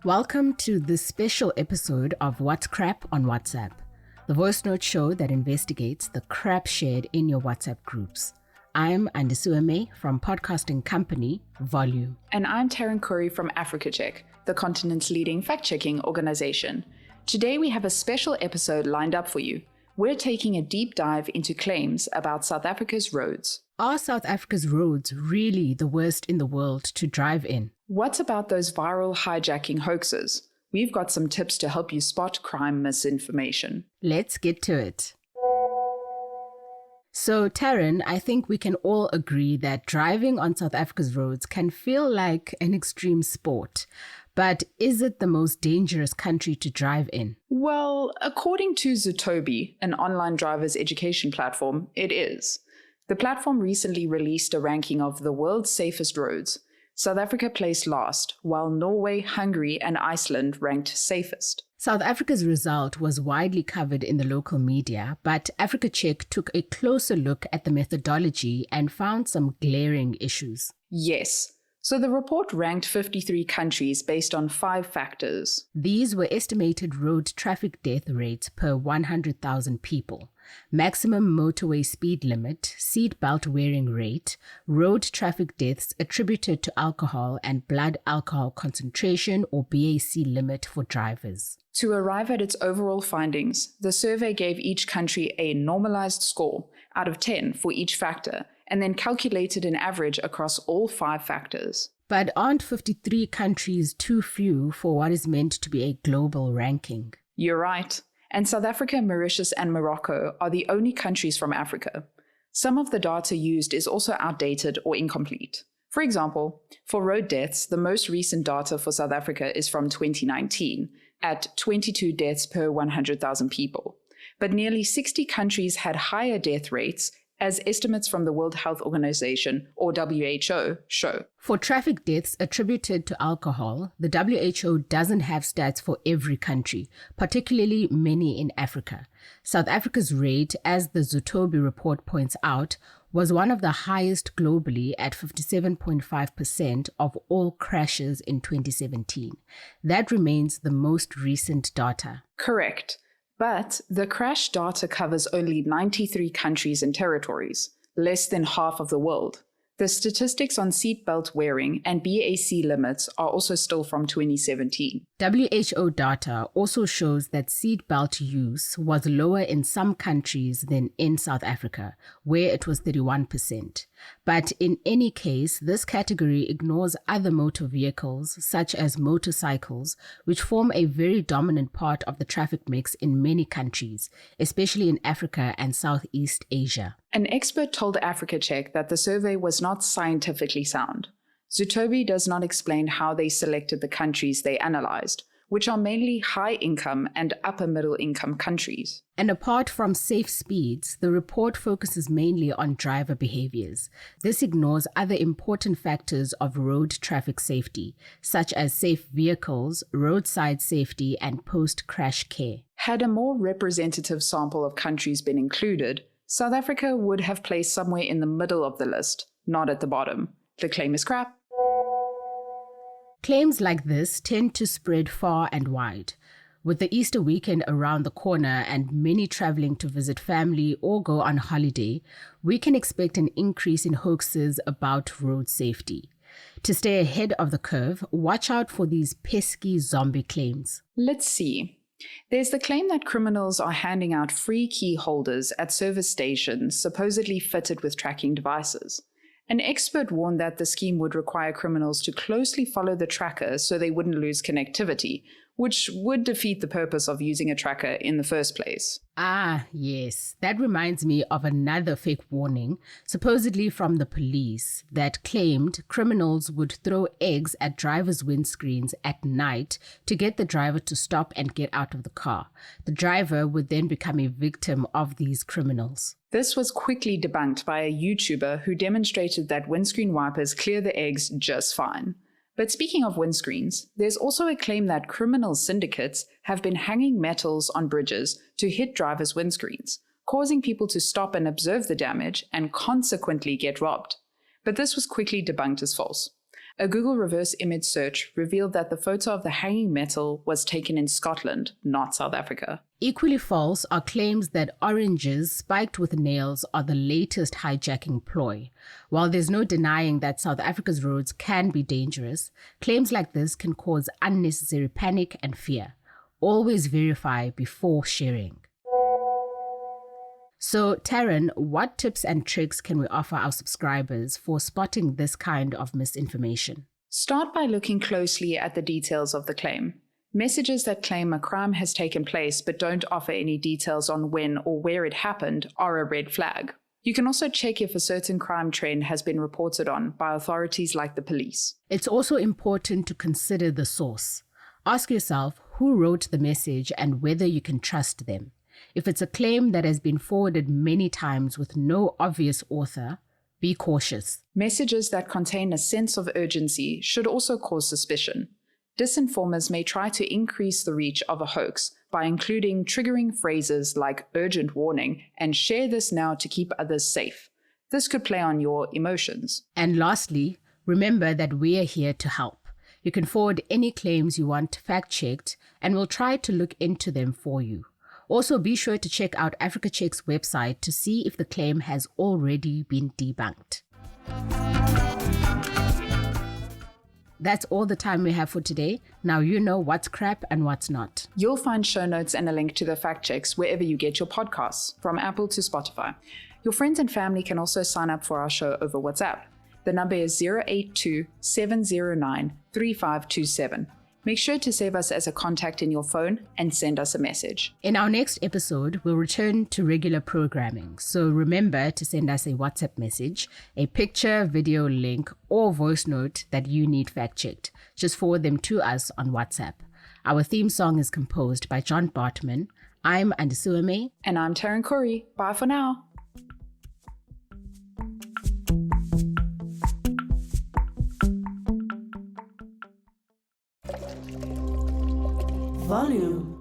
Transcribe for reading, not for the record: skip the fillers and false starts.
Welcome to this special episode of What's Crap on WhatsApp, the voice note show that investigates the crap shared in your WhatsApp groups. I'm Andisuame from podcasting company Volume. And I'm Taryn Curry from Africa Check, the continent's leading fact-checking organization. Today we have a special episode lined up for you. We're taking a deep dive into claims about South Africa's roads. Are South Africa's roads really the worst in the world to drive in? What about those viral hijacking hoaxes? We've got some tips to help you spot crime misinformation. Let's get to it. So, Taryn, I think we can all agree that driving on South Africa's roads can feel like an extreme sport. But is it the most dangerous country to drive in? Well, according to Zutobi, an online driver's education platform, it is. The platform recently released a ranking of the world's safest roads. South Africa placed last, while Norway, Hungary, and Iceland ranked safest. South Africa's result was widely covered in the local media, but Africa Check took a closer look at the methodology and found some glaring issues. Yes. So the report ranked 53 countries based on 5 factors. These were estimated road traffic death rates per 100,000 people, maximum motorway speed limit, seatbelt wearing rate, road traffic deaths attributed to alcohol and blood alcohol concentration or BAC limit for drivers. To arrive at its overall findings, the survey gave each country a normalized score out of 10 for each factor, and then calculated an average across all 5 factors. But aren't 53 countries too few for what is meant to be a global ranking? You're right. And South Africa, Mauritius, and Morocco are the only countries from Africa. Some of the data used is also outdated or incomplete. For example, for road deaths, the most recent data for South Africa is from 2019, at 22 deaths per 100,000 people. But nearly 60 countries had higher death rates, as estimates from the World Health Organization, or WHO, show. For traffic deaths attributed to alcohol, the WHO doesn't have stats for every country, particularly many in Africa. South Africa's rate, as the Zutobi report points out, was one of the highest globally at 57.5% of all crashes in 2017. That remains the most recent data. Correct. But the crash data covers only 93 countries and territories, less than half of the world. The statistics on seatbelt wearing and BAC limits are also still from 2017. WHO data also shows that seatbelt use was lower in some countries than in South Africa, where it was 31%. But in any case, this category ignores other motor vehicles, such as motorcycles, which form a very dominant part of the traffic mix in many countries, especially in Africa and Southeast Asia. An expert told Africa Check that the survey was not scientifically sound. Zutobi does not explain how they selected the countries they analyzed, which are mainly high-income and upper-middle-income countries. And apart from safe speeds, the report focuses mainly on driver behaviors. This ignores other important factors of road traffic safety, such as safe vehicles, roadside safety, and post-crash care. Had a more representative sample of countries been included, South Africa would have placed somewhere in the middle of the list, not at the bottom. The claim is crap. Claims like this tend to spread far and wide. With the Easter weekend around the corner and many traveling to visit family or go on holiday, we can expect an increase in hoaxes about road safety. To stay ahead of the curve, watch out for these pesky zombie claims. Let's see. There's the claim that criminals are handing out free key holders at service stations supposedly fitted with tracking devices. An expert warned that the scheme would require criminals to closely follow the tracker so they wouldn't lose connectivity, which would defeat the purpose of using a tracker in the first place. Ah, yes. That reminds me of another fake warning, supposedly from the police, that claimed criminals would throw eggs at drivers' windscreens at night to get the driver to stop and get out of the car. The driver would then become a victim of these criminals. This was quickly debunked by a YouTuber who demonstrated that windscreen wipers clear the eggs just fine. But speaking of windscreens, there's also a claim that criminal syndicates have been hanging metals on bridges to hit drivers' windscreens, causing people to stop and observe the damage and consequently get robbed. But this was quickly debunked as false. A Google reverse image search revealed that the photo of the hanging metal was taken in Scotland, not South Africa. Equally false are claims that oranges spiked with nails are the latest hijacking ploy. While there's no denying that South Africa's roads can be dangerous, claims like this can cause unnecessary panic and fear. Always verify before sharing. So, Taryn, what tips and tricks can we offer our subscribers for spotting this kind of misinformation? Start by looking closely at the details of the claim. Messages that claim a crime has taken place but don't offer any details on when or where it happened are a red flag. You can also check if a certain crime trend has been reported on by authorities like the police. It's also important to consider the source. Ask yourself who wrote the message and whether you can trust them. If it's a claim that has been forwarded many times with no obvious author, be cautious. Messages that contain a sense of urgency should also cause suspicion. Disinformers may try to increase the reach of a hoax by including triggering phrases like urgent warning and share this now to keep others safe. This could play on your emotions. And lastly, remember that we are here to help. You can forward any claims you want fact-checked, and we'll try to look into them for you. Also, be sure to check out Africa Check's website to see if the claim has already been debunked. That's all the time we have for today. Now you know what's crap and what's not. You'll find show notes and a link to the fact checks wherever you get your podcasts, from Apple to Spotify. Your friends and family can also sign up for our show over WhatsApp. The number is 082-709-3527. Make sure to save us as a contact in your phone and send us a message. In our next episode, we'll return to regular programming. So remember to send us a WhatsApp message, a picture, video link, or voice note that you need fact-checked. Just forward them to us on WhatsApp. Our theme song is composed by John Bartman. I'm Andisuame. And I'm Taryn Corey. Bye for now. Volume.